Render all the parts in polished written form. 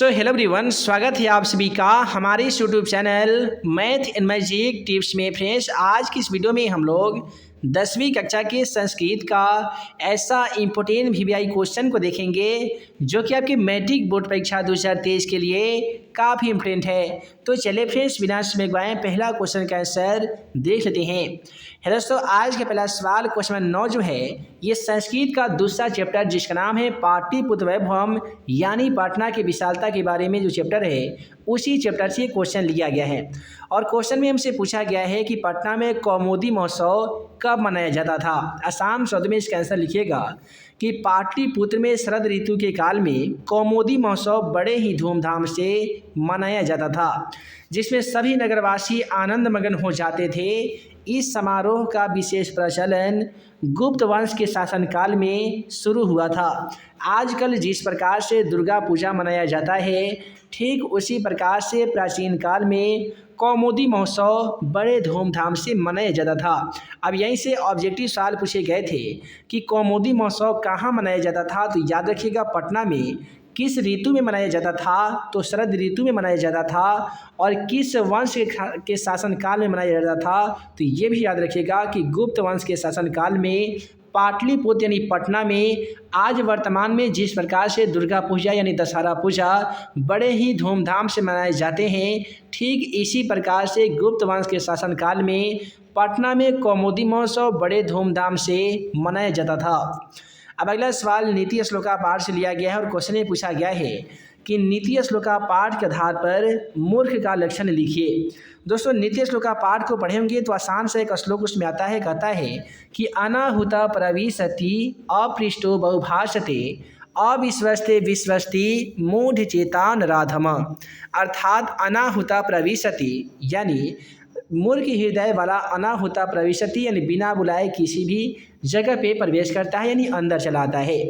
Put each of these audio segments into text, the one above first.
तो hello everyone, स्वागत है आप सभी का हमारे इस YouTube channel math and magic tips में। फ्रेंड्स, आज की इस वीडियो में हम लोग 10वीं कक्षा के संस्कृत का ऐसा इम्पोर्टेंट वीवीआई क्वेश्चन को देखेंगे जो कि आपकी मैट्रिक बोर्ड परीक्षा 2023 के लिए काफ़ी इम्पोर्टेंट है। तो चलिए फ्रेंड्स, बिना समय गवाए पहला क्वेश्चन का आंसर देख लेते हैं। है दोस्तों, आज का पहला सवाल क्वेश्चन नंबर 9 जो है ये संस्कृत का दूसरा चैप्टर जिसका नाम है पाटलिपुत्र वैभवम यानी पटना की विशालता के बारे में जो चैप्टर है उसी चैप्टर से क्वेश्चन लिया गया है। और क्वेश्चन में हमसे पूछा गया है कि पटना में कौमुदी महोत्सव कब मनाया जाता था। आसान शब्द में इसका आंसर लिखिएगा कि पाटलिपुत्र में शरद ऋतु के काल में कौमुदी महोत्सव बड़े ही धूमधाम से मनाया जाता था, जिसमें सभी नगरवासी आनंद मगन हो जाते थे। इस समारोह का विशेष प्रचलन गुप्त वंश के शासनकाल में शुरू हुआ था। आजकल जिस प्रकार से दुर्गा पूजा मनाया जाता है, ठीक उसी प्रकार से प्राचीन काल में कौमुदी महोत्सव बड़े धूमधाम से मनाया जाता था। अब यहीं से ऑब्जेक्टिव सवाल पूछे गए थे कि कौमुदी महोत्सव कहाँ मनाया जाता था, तो याद रखिएगा पटना में। किस ऋतु में मनाया जाता था, तो शरद ऋतु में मनाया जाता था। और किस वंश के शासनकाल में मनाया जाता था, तो ये भी याद रखिएगा कि गुप्त वंश के शासनकाल में पाटलिपुत्र यानी पटना में आज वर्तमान में जिस प्रकार से दुर्गा पूजा यानी दशहरा पूजा बड़े ही धूमधाम से मनाए जाते हैं, ठीक इसी प्रकार से गुप्त वंश के शासनकाल में पटना में कौमुदी महोत्सव बड़े धूमधाम से मनाया जाता था। अब अगला सवाल नीति श्लोका पाठ से लिया गया है और क्वेश्चन में पूछा गया है कि नीति श्लोका पाठ के आधार पर मूर्ख का लक्षण लिखिए। दोस्तों, नीति श्लोका पाठ को पढ़ेंगे तो आसान से एक श्लोक उसमें आता है, कहता है कि अनाहुत प्रविशति अपृष्टो बहुभाषते अविश्वस्ते विश्वस्ति मूढ़ चेतान राधम। अर्थात अनाहुत प्रविशति यानी मूर्ख हृदय वाला अनाहुता प्रविशति यानी बिना बुलाए किसी भी जगह पे प्रवेश करता है यानी अंदर चला आता है।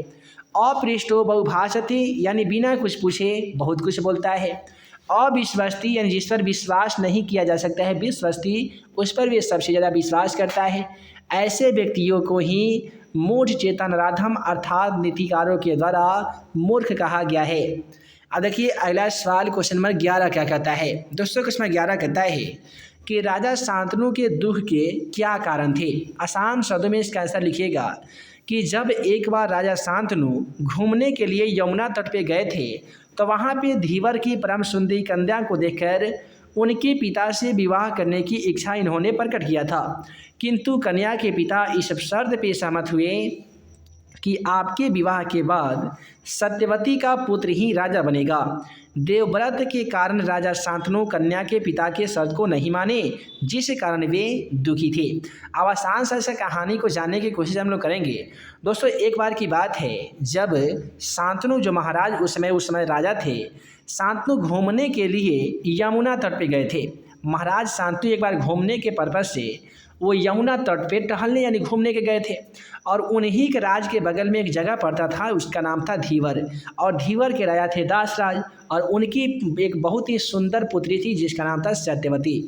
अपृष्टो बहुभाषति यानी बिना कुछ पूछे बहुत कुछ बोलता है। अविश्वस्ति यानी जिस पर विश्वास नहीं किया जा सकता है, विश्वस्ति उस पर वे सबसे ज़्यादा विश्वास करता है। ऐसे व्यक्तियों को ही मूढ़ चेतन राधम अर्थात नीतिकारों के द्वारा मूर्ख कहा गया है। अब देखिए अगला सवाल क्वेश्चन नंबर 11 क्या कहता है। दोस्तों, क्वेश्चन नंबर 11 कहता है कि राजा शांतनु के दुख के क्या कारण थे। आसान शब्दों में इसका आंसर लिखिएगा कि जब एक बार राजा शांतनु घूमने के लिए यमुना तट पे गए थे तो वहाँ पे धीवर की परम सुंदरी कन्या को देखकर उनके पिता से विवाह करने की इच्छा इन्होंने प्रकट किया था, किंतु कन्या के पिता इस शर्त पे सहमत हुए कि आपके विवाह के बाद सत्यवती का पुत्र ही राजा बनेगा। देवव्रत के कारण राजा शांतनु कन्या के पिता के शर्त को नहीं माने, जिस कारण वे दुखी थे। अब आसान से कहानी को जानने की कोशिश हम लोग करेंगे। दोस्तों, एक बार की बात है जब शांतनु जो महाराज उस समय राजा थे, शांतनु घूमने के लिए यमुना तट पे गए थे। महाराज शांतनु एक बार घूमने के पर्पज से वो यमुना तट पे टहलने यानी घूमने के गए थे और उन्हीं के राज के बगल में एक जगह पड़ता था, उसका नाम था धीवर। और धीवर के राजा थे दासराज और उनकी एक बहुत ही सुंदर पुत्री थी जिसका नाम था सत्यवती।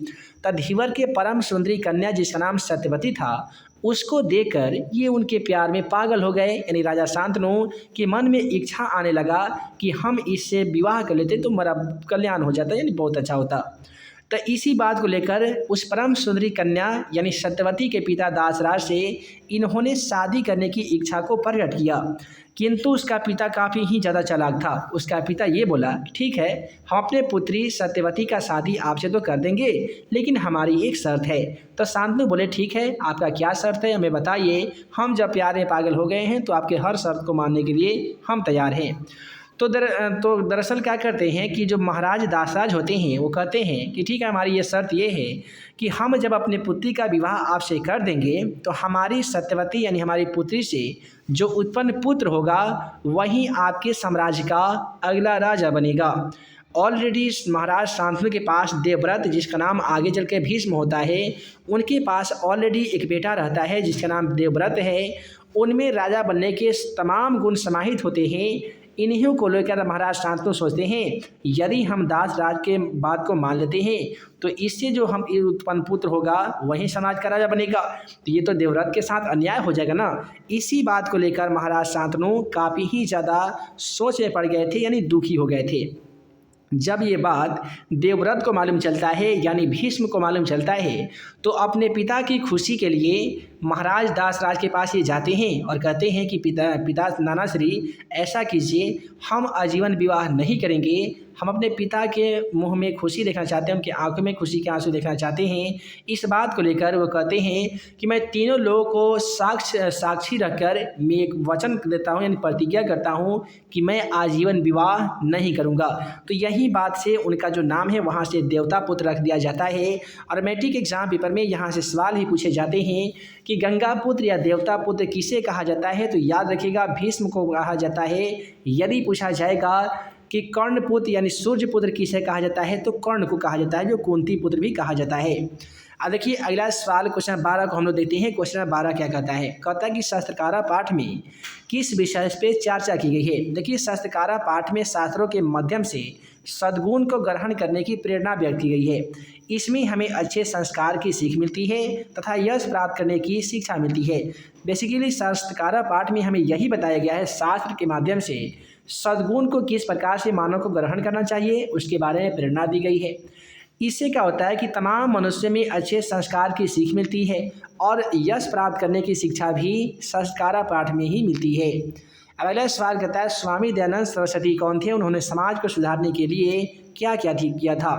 तो धीवर के परम सुंदरी कन्या जिसका नाम सत्यवती था, उसको देखकर ये उनके प्यार में पागल हो गए। यानी राजा शांतनु के मन में इच्छा आने लगा कि हम इससे विवाह कर लेते तो मेरा कल्याण हो जाता, यानी बहुत अच्छा होता। तो इसी बात को लेकर उस परम सुंदरी कन्या यानी सत्यवती के पिता दासराज से इन्होंने शादी करने की इच्छा को प्रकट किया, किंतु उसका पिता काफ़ी ही ज़्यादा चालाक था। उसका पिता ये बोला, ठीक है, हम अपने पुत्री सत्यवती का शादी आपसे तो कर देंगे, लेकिन हमारी एक शर्त है। तो शांतनु बोले, ठीक है, आपका क्या शर्त है हमें बताइए, हम जब प्यार में पागल हो गए हैं तो आपके हर शर्त को मानने के लिए हम तैयार हैं। तो दरअसल क्या करते हैं कि जो महाराज दासराज होते हैं वो कहते हैं कि ठीक है, हमारी ये शर्त ये है कि हम जब अपने पुत्री का विवाह आपसे कर देंगे तो हमारी सत्यवती यानी हमारी पुत्री से जो उत्पन्न पुत्र होगा वही आपके साम्राज्य का अगला राजा बनेगा। ऑलरेडी महाराज शांतनु के पास देवव्रत जिसका नाम आगे चल के भीष्म होता है, उनके पास ऑलरेडी एक बेटा रहता है जिसका नाम देवव्रत है। उनमें राजा बनने के तमाम गुण समाहित होते हैं। इन्हीं को लेकर महाराज शांतनु सोचते हैं यदि हम दासराज के बात को मान लेते हैं तो इससे जो हम उत्पन्न पुत्र होगा वही समाज का राजा बनेगा, तो ये तो देवव्रत के साथ अन्याय हो जाएगा ना। इसी बात को लेकर महाराज शांतनु काफ़ी ही ज़्यादा सोच में पड़ गए थे, यानी दुखी हो गए थे। जब ये बात देवव्रत को मालूम चलता है यानी भीष्म को मालूम चलता है तो अपने पिता की खुशी के लिए महाराज दासराज के पास ये जाते हैं और कहते हैं कि पिता नाना श्री ऐसा कीजिए, हम आजीवन विवाह नहीं करेंगे, हम अपने पिता के मुंह में खुशी देखना चाहते हैं, उनकी आंखों में खुशी के आंसू देखना चाहते हैं। इस बात को लेकर वो कहते हैं कि मैं तीनों लोगों को साक्षी रखकर मैं एक वचन देता हूँ यानी प्रतिज्ञा करता हूँ कि मैं आजीवन विवाह नहीं करूँगा। तो यही बात से उनका जो नाम है वहाँ से देवता पुत्र रख दिया जाता है। और मैट्रिक एग्जाम पेपर में यहाँ से सवाल ही पूछे जाते हैं कि गंगा पुत्र या देवता पुत्र किसे कहा जाता है, तो याद रखिएगा भीष्म को कहा जाता है। यदि पूछा जाएगा कि कर्ण पुत्र यानी सूर्य पुत्र किसे कहा जाता है, तो कर्ण को कहा जाता है, जो कुंती पुत्र भी कहा जाता है। अब देखिए अगला सवाल क्वेश्चन 12 को हम लोग देखते हैं। क्वेश्चन 12 क्या कहता है, कहता है कि शास्त्रकारा पाठ में किस विषय पे चर्चा की गई है। देखिए शास्त्रकारा पाठ में शास्त्रों के माध्यम से सद्गुण को ग्रहण करने की प्रेरणा व्यक्त की गई है। इसमें हमें अच्छे संस्कार की सीख मिलती है तथा यश प्राप्त करने की शिक्षा मिलती है। बेसिकली शास्त्रकारा पाठ में हमें यही बताया गया है, शास्त्र के माध्यम से सद्गुण को किस प्रकार से मानव को ग्रहण करना चाहिए उसके बारे में प्रेरणा दी गई है। इससे क्या होता है कि तमाम मनुष्य में अच्छे संस्कार की सीख मिलती है और यश प्राप्त करने की शिक्षा भी शास्त्रकारा पाठ में ही मिलती है। अब अगला सवाल कहता है, स्वामी दयानंद सरस्वती कौन थे, उन्होंने समाज को सुधारने के लिए क्या क्या किया था।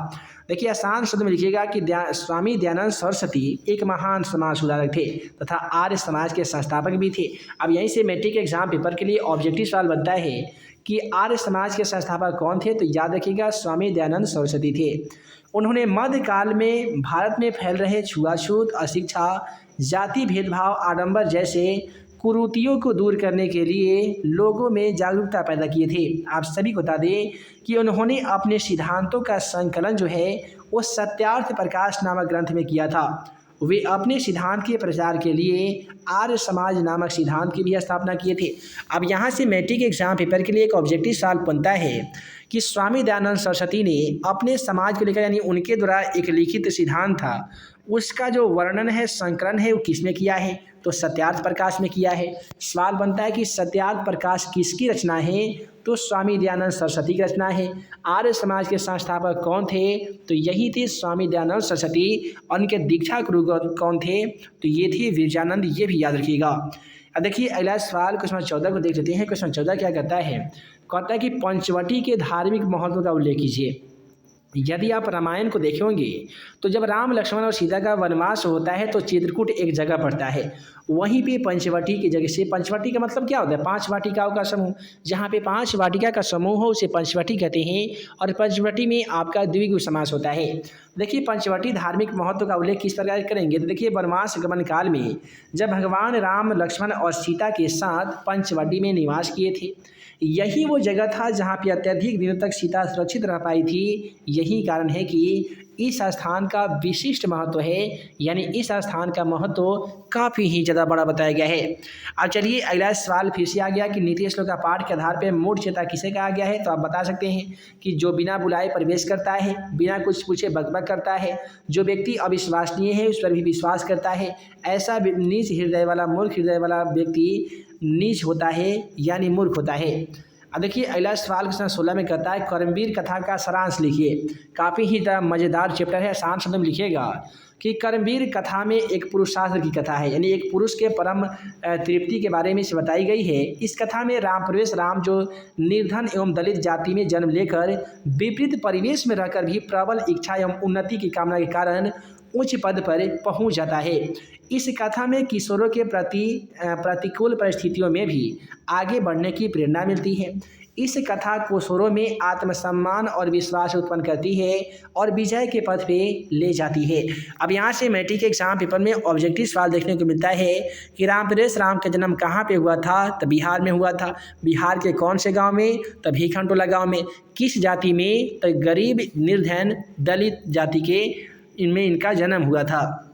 देखिए आसान शब्द में लिखिएगा कि स्वामी दयानंद सरस्वती एक महान समाज सुधारक थे तथा आर्य समाज के संस्थापक भी थे। अब यहीं से मैट्रिक एग्जाम पेपर के लिए ऑब्जेक्टिव सवाल बनता है कि आर्य समाज के संस्थापक कौन थे, तो याद रखिएगा स्वामी दयानंद सरस्वती थे। उन्होंने मध्यकाल में भारत में फैल रहे छुआछूत, अशिक्षा, जाति भेदभाव, आडंबर जैसे कुरीतियों को दूर करने के लिए लोगों में जागरूकता पैदा किए थे। आप सभी को बता दें कि उन्होंने अपने सिद्धांतों का संकलन जो है वो सत्यार्थ प्रकाश नामक ग्रंथ में किया था। वे अपने सिद्धांत के प्रचार के लिए आर्य समाज नामक सिद्धांत की भी स्थापना किए थे। अब यहाँ से मैट्रिक एग्जाम पेपर के लिए एक ऑब्जेक्टिव सवाल बनता है कि स्वामी दयानंद सरस्वती ने अपने समाज को लेकर यानी उनके द्वारा एक लिखित सिद्धांत था उसका जो वर्णन है, संकलन है, वो किसमें किया है, तो सत्यार्थ प्रकाश में किया है। सवाल बनता है कि सत्यार्थ प्रकाश किसकी रचना है, तो स्वामी दयानंद सरस्वती की रचना है। आर्य समाज के संस्थापक कौन थे, तो यही थे स्वामी दयानंद सरस्वती। और उनके दीक्षा गुरु कौन थे, तो ये थे विरजानंद, ये भी याद रखिएगा। अब देखिए अगला सवाल क्वेश्चन 14 को देख लेते हैं। क्वेश्चन 14 क्या कहता है, कहता है कि पंचवटी के धार्मिक महत्व का उल्लेख कीजिए। यदि आप रामायण को देखेंगे तो जब राम लक्ष्मण और सीता का वनवास होता है तो चित्रकूट एक जगह पड़ता है, वहीं पे पंचवटी की जगह से, पंचवटी का मतलब क्या होता है, 5 वाटिकाओं का समूह, जहाँ पे 5 वाटिका का समूह हो उसे पंचवटी कहते हैं। और पंचवटी में आपका द्विगु समास होता है। देखिए पंचवटी धार्मिक महत्व का उल्लेख किस प्रकार करेंगे, तो देखिए वनवास गमन काल में जब भगवान राम लक्ष्मण और सीता के साथ पंचवटी में निवास किए थे, यही वो जगह था जहाँ पे अत्यधिक दिनों तक सीता सुरक्षित रह पाई थी। यही कारण है कि इस स्थान का विशिष्ट महत्व है, यानी इस स्थान का महत्व काफ़ी ही ज़्यादा बड़ा बताया गया है। अब चलिए अगला सवाल फिर से आ गया कि नीति श्लोक का पाठ के आधार पर मूढ़चेता किसे कहा गया है, तो आप बता सकते हैं कि जो बिना बुलाए प्रवेश करता है, बिना कुछ पूछे बकबक करता है, जो व्यक्ति अविश्वसनीय है उस पर भी विश्वास करता है, ऐसा नीच हृदय वाला, मूर्ख हृदय वाला व्यक्ति नीच होता है यानी मूर्ख होता है। अब देखिए अगला सवाल क्वेश्चन 16 में कहता है, कर्मवीर कथा का सारांश लिखिए। काफ़ी ही मज़ेदार चैप्टर है। आसान शब्द में लिखिएगा कि कर्मवीर कथा में एक पुरुषार्थ की कथा है, यानी एक पुरुष के परम तृप्ति के बारे में इसे बताई गई है। इस कथा में राम जो निर्धन एवं दलित जाति में जन्म लेकर विपरीत परिवेश में रहकर भी प्रबल इच्छा एवं उन्नति की कामना के कारण उच्च पद पर पहुंच जाता है। इस कथा में किशोरों के प्रति प्रतिकूल परिस्थितियों में भी आगे बढ़ने की प्रेरणा मिलती है। इस कथा किशोरों में आत्मसम्मान और विश्वास उत्पन्न करती है और विजय के पथ पे ले जाती है। अब यहाँ से मैट्रिक के एग्जाम पेपर में ऑब्जेक्टिव सवाल देखने को मिलता है कि रामप्रेस राम का जन्म कहाँ पे हुआ था, तो बिहार में हुआ था। बिहार के कौन से गांव में, तो भीखनटोला गांव में। किस जाति में, तो गरीब निर्धन दलित जाति के इनमें इनका जन्म हुआ था।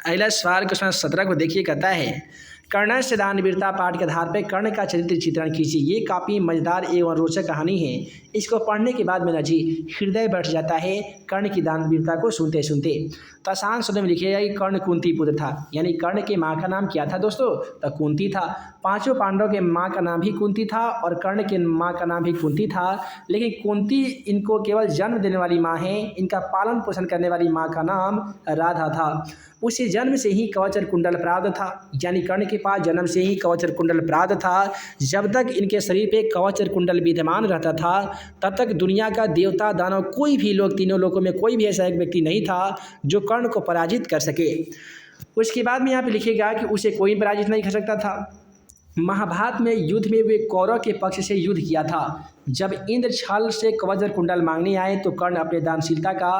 अगला सवाल क्वेश्चन 17 को देखिए, कहता है कर्णस्य दानवीरता पाठ के आधार पर कर्ण का चरित्र चित्रण कीजिए। ये काफ़ी मज़ेदार एवं रोचक कहानी है। इसको पढ़ने के बाद मेरा जी हृदय बैठ जाता है कर्ण की दानवीरता को सुनते सुनते। तो आसान शब्द में लिखिएगा कि कर्ण कुंती पुत्र था, यानी कर्ण के माँ का नाम क्या था दोस्तों? तो कुंती था। पांचों पांडवों के माँ का नाम भी कुंती था और कर्ण के माँ का नाम भी कुंती था। लेकिन कुंती इनको केवल जन्म देने वाली माँ है, इनका पालन पोषण करने वाली माँ का नाम राधा था। उसे जन्म से ही कवच और कुंडल प्राप्त था, यानी कर्ण के पास जन्म से ही कवच और कुंडल प्राप्त था। जब तक इनके शरीर पे कवच और कुंडल विद्यमान रहता था तब तक दुनिया का देवता दानव कोई भी लोग, तीनों लोगों में कोई भी ऐसा एक व्यक्ति नहीं था जो कर्ण को पराजित कर सके। उसके बाद में यहाँ पे लिखेगा कि उसे कोई पराजित नहीं कर सकता था। महाभारत में युद्ध में वे कौरव के पक्ष से युद्ध किया था। जब इंद्र छल से कवच और कुंडल मांगने आए तो कर्ण अपने दानशीलता का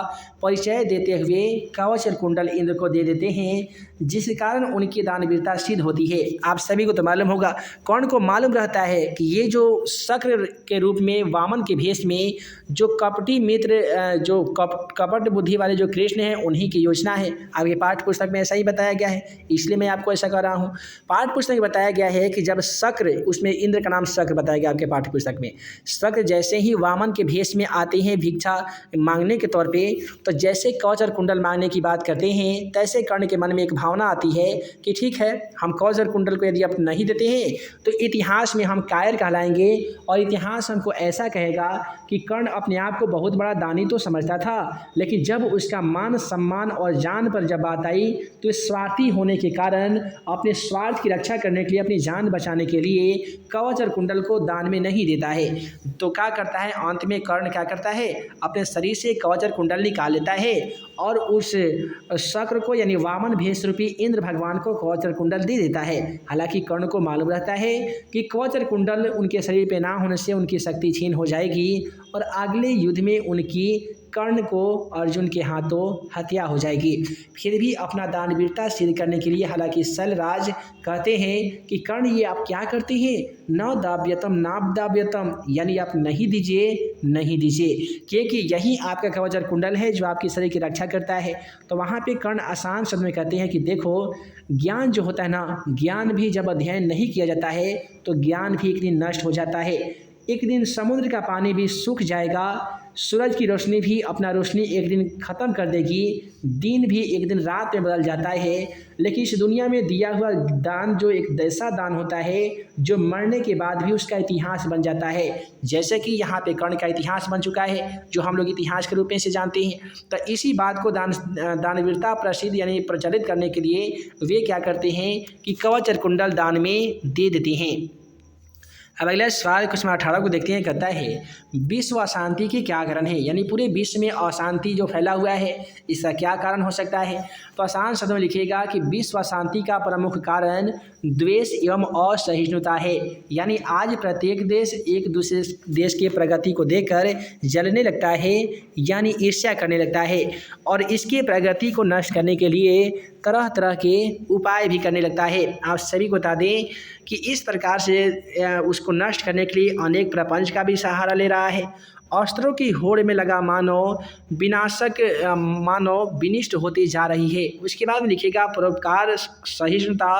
परिचय देते हुए कवच और कुंडल इंद्र को दे देते हैं, जिस कारण उनकी दानवीरता सिद्ध होती है। आप सभी को तो मालूम होगा, कर्ण को मालूम रहता है कि ये जो शक्र के रूप में वामन के भेष में जो कपटी मित्र, जो कपट बुद्धि वाले जो कृष्ण हैं, उन्हीं की योजना है। आपके पाठ्य पुस्तक में ऐसा ही बताया गया है, इसलिए मैं आपको ऐसा कर रहा हूँ। पाठ्य पुस्तक में बताया गया है कि जब शक्र, उसमें इंद्र का नाम शक्र बताया गया आपके पाठ्य पुस्तक में, शक्र जैसे ही वामन के भेष में आते हैं भिक्षा मांगने के तौर पे, तो जैसे कवच और कुंडल मांगने की बात करते हैं, तैसे कर्ण के मन में एक भावना आती है कि ठीक है, हम कवच और कुंडल को यदि आप नहीं देते हैं तो इतिहास में हम कायर कहलाएंगे और इतिहास हमको ऐसा कहेगा कि कर्ण अपने आप को बहुत बड़ा दानी तो समझता था, लेकिन जब उसका मान सम्मान और जान पर जब बात आई तो स्वार्थी होने के कारण अपने स्वार्थ की रक्षा करने के लिए, अपनी जान बचाने के लिए कवच और कुंडल को दान में नहीं देता है। तो क्या करता है, अंत में कर्ण क्या करता है, अपने शरीर से कवच और कुंडल निकाल लेता है और उस शक्र को, यानी वामन भेष रूपी इंद्र भगवान को कवच और कुंडल दे देता है। हालांकि कर्ण को मालूम रहता है कि कवच और कुंडल उनके शरीर पे ना होने से उनकी शक्ति छीन हो जाएगी और अगले युद्ध में उनकी कर्ण को अर्जुन के हाथों हत्या हो जाएगी। फिर भी अपना दानवीरता सिद्ध करने के लिए हालांकि शल्यराज कहते हैं कि कर्ण ये आप क्या करते हैं, न दाव्यतम नाप दाव्यतम, यानी आप नहीं दीजिए, नहीं दीजिए, क्योंकि यही आपका कवच और कुंडल है जो आपके शरीर की रक्षा करता है। तो वहाँ पे कर्ण आसान शब्द में कहते हैं कि देखो, ज्ञान जो होता है ना, ज्ञान भी जब अध्ययन नहीं किया जाता है तो ज्ञान भी एक दिन नष्ट हो जाता है। एक दिन समुद्र का पानी भी सूख जाएगा, सूरज की रोशनी भी अपना रोशनी एक दिन ख़त्म कर देगी, दिन भी एक दिन रात में बदल जाता है। लेकिन इस दुनिया में दिया हुआ दान जो एक ऐसा दान होता है जो मरने के बाद भी उसका इतिहास बन जाता है, जैसे कि यहाँ पे कर्ण का इतिहास बन चुका है जो हम लोग इतिहास के रूप में से जानते हैं। तो इसी बात को दानवीरता प्रसिद्ध यानी प्रचलित करने के लिए वे क्या करते हैं कि कवच और कुंडल दान में दे देते हैं। अब अगला सवाल क्वेश्चन 18 को देखते हैं। कहता है विश्व अशांति के क्या कारण है, यानी पूरे विश्व में अशांति जो फैला हुआ है इसका क्या कारण हो सकता है। तो आसान शब्दों में लिखिएगा कि विश्व अशांति का प्रमुख कारण द्वेष एवं असहिष्णुता है, यानी आज प्रत्येक देश एक दूसरे देश के प्रगति को देखकर जलने लगता है, यानी ईर्ष्या करने लगता है और इसके प्रगति को नष्ट करने के लिए तरह तरह के उपाय भी करने लगता है। आप सभी को बता दें कि इस प्रकार से उसको नष्ट करने के लिए अनेक प्रपंच का भी सहारा ले रहा है। अस्त्रों की होड़ में लगा मानव विनिष्ट होती जा रही है। उसके बाद में लिखिएगा परोपकार, सहिष्णुता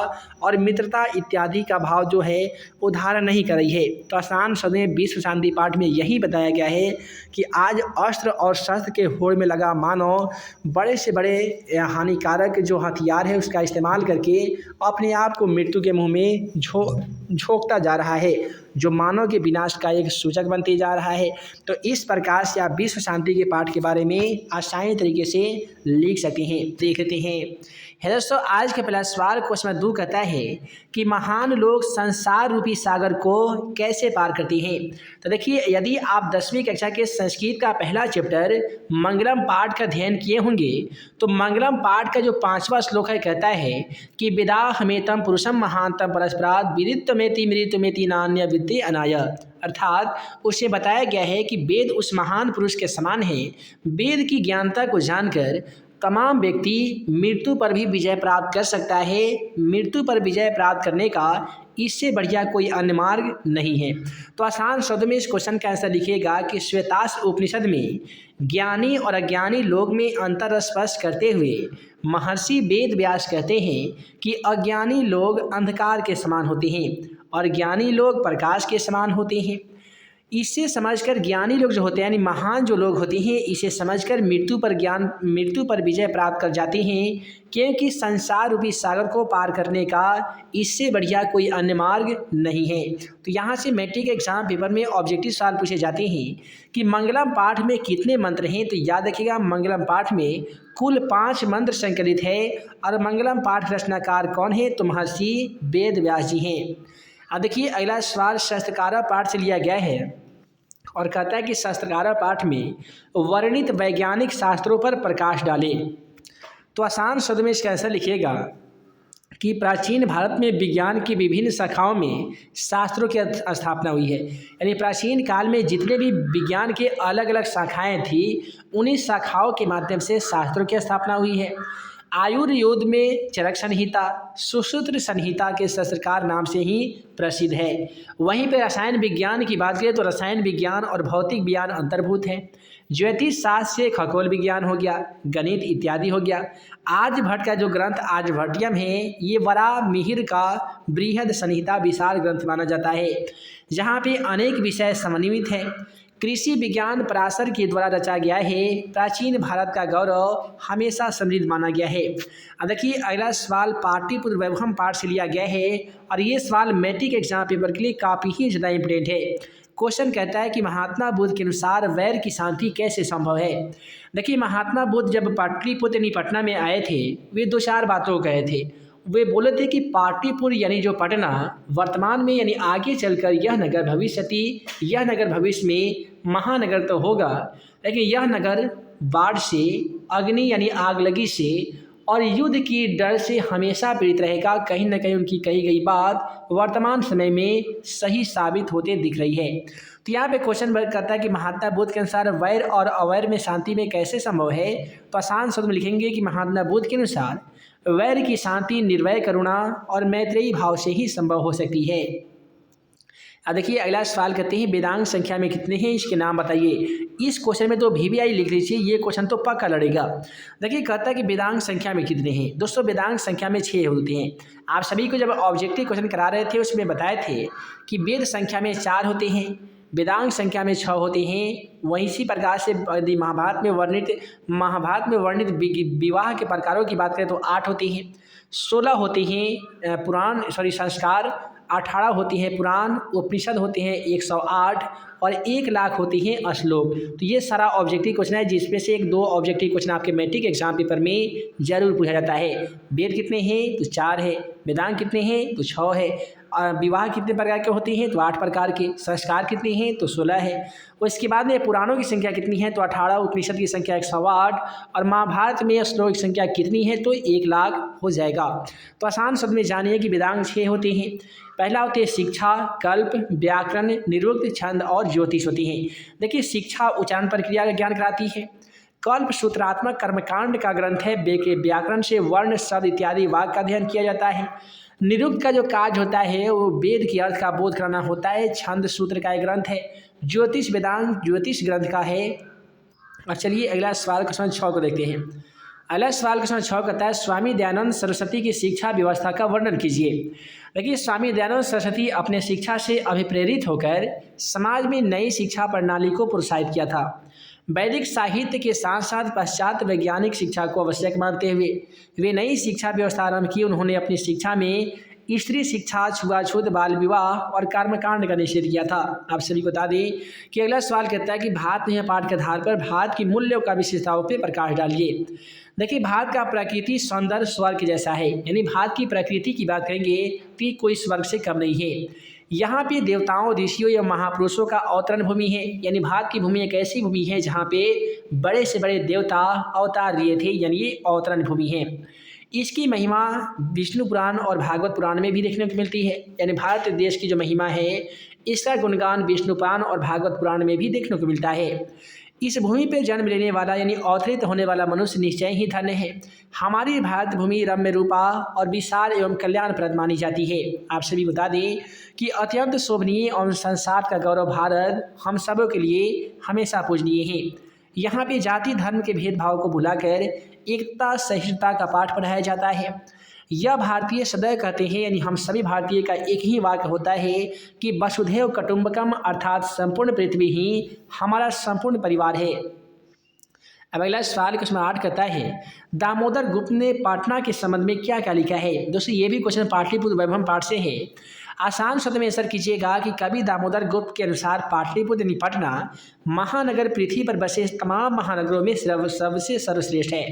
और मित्रता इत्यादि का भाव जो है वो धारण नहीं कर रही है। तो आसान शब्द में विश्व शांति पाठ में यही बताया गया है कि आज अस्त्र और शस्त्र के होड़ में लगा मानव बड़े से बड़े हानिकारक जो हथियार है उसका इस्तेमाल करके अपने आप को मृत्यु के मुँह में झोंकता जा रहा है, जो मानव के विनाश का एक सूचक बनते जा रहा है। तो इस प्रकार से आप विश्व शांति के पाठ के बारे में आसानी तरीके से लिख सकते हैं। देख लेते हैं। है दोस्तों, आज का पहला सवाल क्वेश्चन 2 कहता है कि महान लोग संसार रूपी सागर को कैसे पार करते हैं। तो देखिए, यदि आप 10वीं कक्षा के संस्कृत का पहला चैप्टर मंगलम पाठ का अध्ययन किए होंगे तो मंगलम पाठ का जो 5वां श्लोक है कहता है कि विदा हमेतम पुरुषम महानतम परस्पराद विदित्वमेति मृत्युमेति नान्य विद्ये अनाय, अर्थात उसे बताया गया है कि वेद उस महान पुरुष के समान है। वेद की ज्ञानता को जानकर तमाम व्यक्ति मृत्यु पर भी विजय प्राप्त कर सकता है। मृत्यु पर विजय प्राप्त करने का इससे बढ़िया कोई अन्य मार्ग नहीं है। तो आसान शब्दों में इस क्वेश्चन का आंसर लिखिएगा कि श्वेताश्व उपनिषद में ज्ञानी और अज्ञानी लोग में अंतर स्पष्ट करते हुए महर्षि वेद व्यास कहते हैं कि अज्ञानी लोग अंधकार के समान होते हैं और ज्ञानी लोग प्रकाश के समान होते हैं। इसे समझकर ज्ञानी लोग जो होते हैं यानी महान जो लोग होते हैं, इसे समझकर मृत्यु पर विजय प्राप्त कर जाते हैं, क्योंकि संसार रूपी सागर को पार करने का इससे बढ़िया कोई अन्य मार्ग नहीं है। तो यहाँ से मैट्रिक एग्जाम पेपर में ऑब्जेक्टिव सवाल पूछे जाते हैं कि मंगलम पाठ में कितने मंत्र हैं। तो याद रखिएगा मंगलम पाठ में कुल 5 मंत्र संकलित है और मंगलम पाठ रचनाकार कौन है? तो महर्षि वेद व्यास जी हैं। अब देखिए अगला सवाल शास्त्रकारा पाठ से लिया गया है और कहता है कि शास्त्रकारा पाठ में वर्णित वैज्ञानिक शास्त्रों पर प्रकाश डाले। तो आसान शब्द में इसका आंसर लिखिएगा कि प्राचीन भारत में विज्ञान की विभिन्न शाखाओं में शास्त्रों की स्थापना हुई है। यानी प्राचीन काल में जितने भी विज्ञान के अलग अलग शाखाएं थी, उन्हीं शाखाओं के माध्यम से शास्त्रों की स्थापना हुई है। आयुर्वेद में चरक संहिता सुश्रुत संहिता के शास्त्रकार नाम से ही प्रसिद्ध है। वहीं पर रसायन विज्ञान की बात करें तो रसायन विज्ञान और भौतिक विज्ञान अंतर्भूत है। ज्योतिष शास्त्र से खगोल विज्ञान हो गया, गणित इत्यादि हो गया। आर्यभट्ट का जो ग्रंथ आर्यभट्टियम है, ये वराहमिहिर का बृहद संहिता विशाल ग्रंथ माना जाता है, जहाँ पे अनेक विषय समन्वित है। कृषि विज्ञान पराशर के द्वारा रचा गया है। प्राचीन भारत का गौरव हमेशा समृद्ध माना गया है। अब देखिए अगला सवाल पाटलिपुत्र वैभवम पाठ से लिया गया है और ये सवाल मैट्रिक एग्जाम पेपर के लिए काफ़ी ही ज़्यादा इंपॉर्टेंट है। क्वेश्चन कहता है कि महात्मा बुद्ध के अनुसार वैर की शांति कैसे संभव है। देखिए महात्मा बुद्ध जब पाटलिपुत्र यानी पटना में आए थे, वे 2-4 बातों को कहे थे। वे बोले थे कि पाटलिपुत्र यानी जो पटना वर्तमान में यानी आगे चलकर यह नगर भविष्य में महानगर तो होगा, लेकिन यह नगर बाढ़ से, अग्नि यानी आग लगी से और युद्ध की डर से हमेशा पीड़ित रहेगा। कहीं ना कहीं उनकी कही गई बात वर्तमान समय में सही साबित होते दिख रही है। तो यहाँ पे क्वेश्चन करता है कि महात्मा बुद्ध के अनुसार वैर और अवैर में शांति में कैसे संभव है। तो आसान शब्द में लिखेंगे कि महात्मा बुद्ध के अनुसार वैर की शांति निर्भय करुणा और मैत्रेयी भाव से ही संभव हो सकती है। अब देखिए अगला सवाल करते हैं वेदांग संख्या में कितने हैं, इसके नाम बताइए। इस क्वेश्चन में तो VVI लिख लीजिए, ये क्वेश्चन तो पक्का लड़ेगा। देखिए कहता है कि वेदांग संख्या में कितने हैं। दोस्तों वेदांग संख्या में 6 होते हैं। आप सभी को जब ऑब्जेक्टिव क्वेश्चन करा रहे थे उसमें बताए थे कि वेद संख्या में 4 होते हैं, वेदांग संख्या में 6 होते हैं। वहीं इसी प्रकार से यदि महाभारत में वर्णित विवाह के प्रकारों की बात करें तो 8 होते हैं, 16 होते हैं संस्कार, 18 होती हैं पुराण, उपनिषद होते हैं 108 और 1 लाख होती हैं श्लोक। तो ये सारा ऑब्जेक्टिव क्वेश्चन है, जिसमें से 1-2 ऑब्जेक्टिव क्वेश्चन आपके मैट्रिक एग्जाम पेपर में जरूर पूछा जाता है। वेद कितने हैं? तो 4 है। वेदांग कितने हैं? तो 6 है। विवाह कितने प्रकार के होते हैं? तो 8 प्रकार के। संस्कार कितने हैं? तो 16 है। और इसके बाद में पुराणों की संख्या कितनी है? तो 18। उपनिषद की संख्या 108 और महाभारत में श्लोक की संख्या कितनी है? तो 1 लाख हो जाएगा। तो आसान शब्द में जानिए कि वेदांग 6 होते हैं। पहला होते हैं शिक्षा, कल्प, व्याकरण, निरुक्त, छंद और ज्योतिष होती हैं। देखिए शिक्षा उच्चारण प्रक्रिया का ज्ञान कराती है। कल्प सूत्रात्मक कर्मकांड का ग्रंथ है। व्याकरण से वर्ण, शब्द इत्यादि वाक्य का अध्ययन किया जाता है। निरुक्त का जो कार्य होता है वो वेद के अर्थ का बोध कराना होता है। छंद सूत्र का एक ग्रंथ है। ज्योतिष वेदांग ज्योतिष ग्रंथ का है। और चलिए अगला सवाल क्वेश्चन 6 को देखते हैं। अगला सवाल क्वेश्चन 6 कहता है स्वामी दयानंद सरस्वती की शिक्षा व्यवस्था का वर्णन कीजिए। देखिए स्वामी दयानंद सरस्वती अपने शिक्षा से अभिप्रेरित होकर समाज में नई शिक्षा प्रणाली को प्रोत्साहित किया था। वैदिक साहित्य के साथ साथ पश्चात वैज्ञानिक शिक्षा को आवश्यक मानते हुए वे नई शिक्षा व्यवस्था आरंभ की। उन्होंने अपनी शिक्षा में स्त्री शिक्षा, छुआछूत, बाल विवाह और कर्मकांड का निषेध किया था। आप सभी को बता दें कि अगला सवाल कहता है कि भारत में पाठ के आधार पर भारत की मूल्यों का विशेषताओं पर प्रकाश डालिए। देखिए भारत का प्रकृति सौंदर्य स्वर्ग जैसा है, यानी भारत की प्रकृति की बात करेंगे तो कोई स्वर्ग से कम नहीं है। यहाँ पे देवताओं, ऋषियों या महापुरुषों का अवतरण भूमि है। यानी भारत की भूमि एक ऐसी भूमि है जहाँ पे बड़े से बड़े देवता अवतार लिए थे, यानी ये अवतरण भूमि है। इसकी महिमा विष्णु पुराण और भागवत पुराण में भी देखने को मिलती है। यानी भारत देश की जो महिमा है इसका गुणगान विष्णु पुराण और भागवत पुराण में भी देखने को मिलता है। इस भूमि पर जन्म लेने वाला यानी अवतरित होने वाला मनुष्य निश्चय ही धन्य है। हमारी भारत भूमि रम्य रूपा और विशाल एवं कल्याणप्रद मानी जाती है। आप सभी बता दें कि अत्यंत शोभनीय और संसार का गौरव भारत हम सबों के लिए हमेशा पूजनीय है। यहाँ पे जाति धर्म के भेदभाव को भुलाकर एकता सहिष्णुता का पाठ पढ़ाया जाता है। यह भारतीय सदैव कहते हैं, यानी हम सभी भारतीय का एक ही वाक्य होता है कि वसुधैव कुटुंबकम, अर्थात संपूर्ण पृथ्वी ही हमारा संपूर्ण परिवार है। अब अगला सवाल क्वेश्चन 8 कहता है, दामोदर गुप्त ने पाटना के संबंध में क्या क्या लिखा है। दोस्तों ये भी क्वेश्चन पाटलिपुत्र वैभव पाठ से है। आसान शब्द में आंसर कीजिएगा कि कवि दामोदर गुप्त के अनुसार पाटलिपुत्र यानी पटना महानगर पृथ्वी पर बसे तमाम महानगरों में सबसे सर्वश्रेष्ठ है।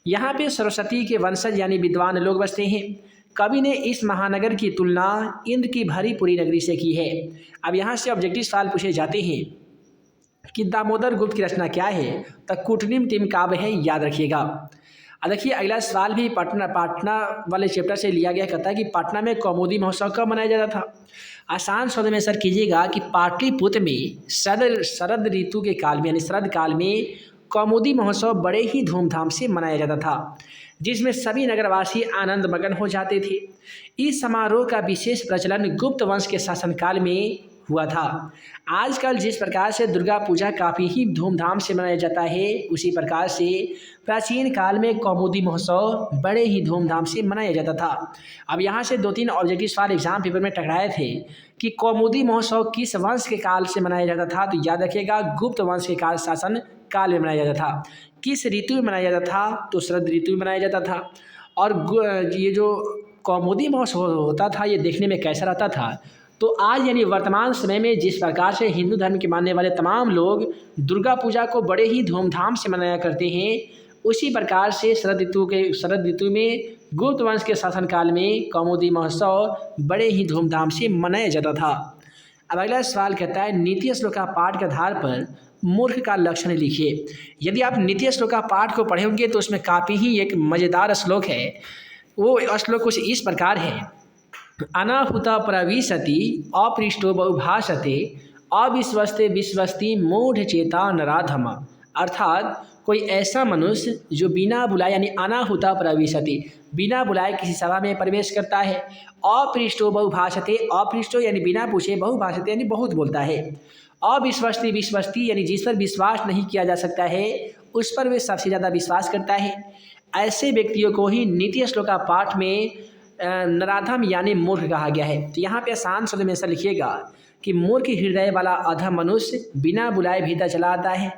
यहाँ पे सरस्वती के वंशज यानी विद्वान लोग बसते हैं। कवि ने इस महानगर की तुलना इंद्र की भरी पूरी नगरी से की है। अब यहाँ से ऑब्जेक्टिव सवाल पूछे जाते हैं कि दामोदर गुप्त की रचना क्या है, तो कूटनीम टीम काव्य है, याद रखिएगा। अब देखिए अगला सवाल भी पाटना वाले चैप्टर से लिया गया। कहता है कि पटना में कौमुदी महोत्सव कब मनाया जाता था। आसान शब्द में सर कीजिएगा कि पाटलिपुत्र में शरद ऋतु के काल में यानी शरद काल में कौमुदी महोत्सव बड़े ही धूमधाम से मनाया जाता था, जिसमें सभी नगरवासी आनंद मगन हो जाते थे। इस समारोह का विशेष प्रचलन गुप्त वंश के शासनकाल में हुआ था। आजकल जिस प्रकार से दुर्गा पूजा काफ़ी ही धूमधाम से मनाया जाता है, उसी प्रकार से प्राचीन काल में कौमुदी महोत्सव बड़े ही धूमधाम से मनाया जाता था। अब यहाँ से 2-3 ऑब्जेक्टिव सवाल एग्जाम पेपर में टकराए थे कि कौमुदी महोत्सव किस वंश के काल से मनाया जाता था, तो याद रखिएगा गुप्त वंश के काल शासन काल में मनाया जाता था। किस ऋतु में मनाया जाता था, तो शरद ऋतु में मनाया जाता था। और ये जो कौमुदी महोत्सव होता था ये देखने में कैसा रहता था, तो आज यानी वर्तमान समय में जिस प्रकार से हिंदू धर्म के मानने वाले तमाम लोग दुर्गा पूजा को बड़े ही धूमधाम से मनाया करते हैं, उसी प्रकार से शरद ऋतु में गुप्त वंश के शासनकाल में कौमुदी महोत्सव बड़े ही धूमधाम से मनाया जाता था। अब अगला सवाल कहता है, नीति श्लोक का पाठ के आधार पर मूर्ख का लक्षण लिखिए। यदि आप नीति श्लोक का पाठ को पढ़े होंगे तो उसमें काफ़ी ही एक मज़ेदार श्लोक है। वो श्लोक कुछ इस प्रकार है, अनाहुता प्रविशति अपृष्टो बहुभाषते अविश्वस्ते विश्वस्ति मूढ़ चेता नराधम। अर्थात कोई ऐसा मनुष्य जो बिना बुलाए यानी अनाहुता प्रविशति, बिना बुलाए किसी सभा में प्रवेश करता है। अपृष्टो बहुभाषते, अपृष्टो यानी बिना पूछे, बहुभाषते यानी बहुत बोलता है। अविश्वस्ति विश्वस्ति यानी जिस पर विश्वास नहीं किया जा सकता है उस पर वे सबसे ज़्यादा विश्वास करता है। ऐसे व्यक्तियों को ही नीति श्लोक का पाठ में नराधम यानी मूर्ख कहा गया है। तो यहाँ पे आसान शब्द में ऐसा लिखिएगा कि मूर्ख हृदय वाला अधम मनुष्य बिना बुलाए भीतर चला आता है,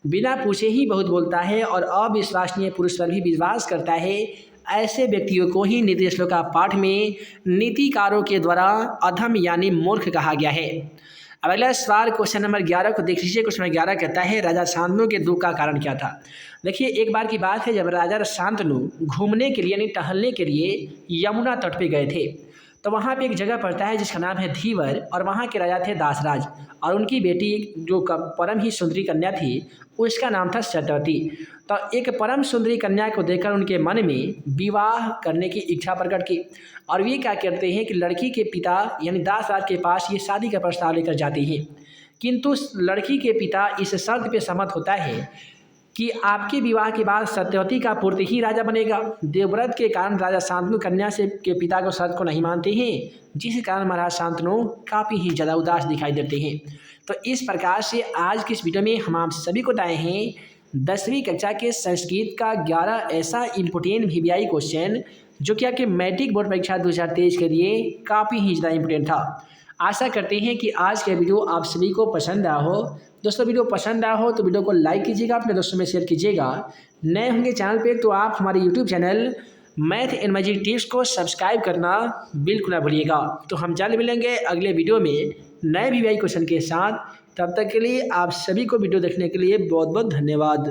बिना पूछे ही बहुत बोलता है और अविश्वसनीय पुरुष पर भी विश्वास करता है। ऐसे व्यक्तियों को ही नीति श्लोक का पाठ में नीतिकारों के द्वारा अधम यानी मूर्ख कहा गया है। अब अगला सवाल क्वेश्चन नंबर 11 को देख लीजिए। क्वेश्चन नंबर 11 कहता है, राजा शांतनु के दुख का कारण क्या था। देखिए एक बार की बात है, जब राजा शांतनु घूमने के लिए यानी टहलने के लिए यमुना तट पे गए थे, तो वहाँ पे एक जगह पड़ता है जिसका नाम है धीवर, और वहाँ के राजा थे दासराज, और उनकी बेटी जो परम ही सुंदरी कन्या थी उसका नाम था सत्यवती। तो एक परम सुंदरी कन्या को देखकर उनके मन में विवाह करने की इच्छा प्रकट की, और वे क्या करते हैं कि लड़की के पिता यानी दासराज के पास ये शादी का प्रस्ताव लेकर जाते हैं। किंतु लड़की के पिता इस शर्त पे सहमत होता है कि आपके विवाह के बाद सत्यवती का पुत्र ही राजा बनेगा। देवव्रत के कारण राजा शांतनु कन्या से के पिता को शर्त को नहीं मानते हैं, जिस कारण महाराज शांतनु काफ़ी ही ज़्यादा उदास दिखाई देते हैं। तो इस प्रकार से आज की इस वीडियो में हम आप सभी को बताए हैं 10वीं कक्षा के संस्कृत का 11 ऐसा इम्पोर्टेंट VVI क्वेश्चन जो कि आपके मैट्रिक बोर्ड परीक्षा 2023 के लिए काफ़ी ही ज़्यादा इम्पोर्टेंट था। आशा करते हैं कि आज का वीडियो आप सभी को पसंद आया हो। दोस्तों वीडियो पसंद आया हो तो वीडियो को लाइक कीजिएगा, अपने दोस्तों में शेयर कीजिएगा। नए होंगे चैनल पे तो आप हमारे YouTube channel math and magic tips को सब्सक्राइब करना बिल्कुल ना भूलिएगा। तो हम जल्द मिलेंगे अगले वीडियो में नए VVI क्वेश्चन के साथ। तब तक के लिए आप सभी को वीडियो देखने के लिए बहुत बहुत धन्यवाद।